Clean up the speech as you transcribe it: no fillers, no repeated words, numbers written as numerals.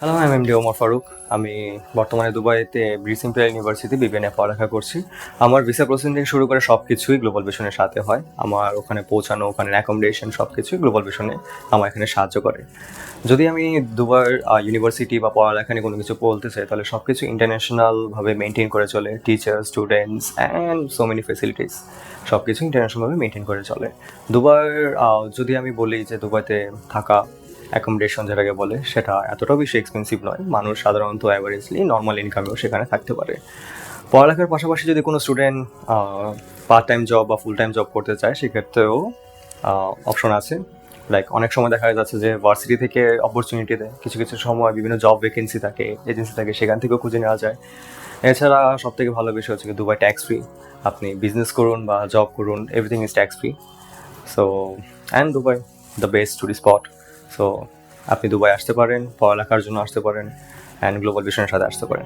Hello, আমি MD Omar Faruk. আমি বর্তমানে দুবাইতে ব্রিস ইম্পেরিয়াল ইউনিভার্সিটি বিবিএনে পড়ালেখা করছি। আমার ভিসা প্রসেসিং থেকে শুরু করে সব কিছুই গ্লোবাল ভিশনের সাথে হয়। আমার ওখানে পৌঁছানো, ওখানে অ্যাকোমোডেশন সব কিছুই গ্লোবাল ভিশনে আমার এখানে সাহায্য করে। যদি আমি দুবার ইউনিভার্সিটি বা পড়ালেখা নিয়ে কোনো কিছু বলতে চাই, তাহলে সব কিছু ইন্টারন্যাশনালভাবে মেনটেন করে চলে। Teacher, students and so many facilities সব কিছু ইন্টারন্যাশনালভাবে মেনটেন করে চলে। দুবার যদি আমি বলি যে দুবাইতে থাকা অ্যাকোমোডেশন যেটাকে বলে, সেটা এতটাও বেশি এক্সপেন্সিভ নয়। মানুষ সাধারণত অ্যাভারেজলি নর্মাল ইনকামেও সেখানে থাকতে পারে। পড়ালেখার পাশাপাশি যদি কোনো স্টুডেন্ট পার্ট টাইম জব বা ফুল টাইম জব করতে চায়, সেক্ষেত্রেও অপশন আছে। লাইক অনেক সময় দেখা যাচ্ছে যে ভার্সিটি থেকে অপরচুনিটি দেয়, কিছু কিছু সময় বিভিন্ন জব ভ্যাকেন্সি থাকে, এজেন্সি থাকে, সেখান থেকেও খুঁজে নেওয়া যায়। এছাড়া সব থেকে ভালো বিষয় হচ্ছে কি দুবাই ট্যাক্স ফ্রি। আপনি বিজনেস করুন বা জব করুন, everything is tax free. So and Dubai the best tourist spot. So আপনি দুবাই আসতে পারেন, পড়ালেখার জন্য আসতে পারেন, অ্যান্ড গ্লোবাল ভিশনের সাথে আসতে পারেন।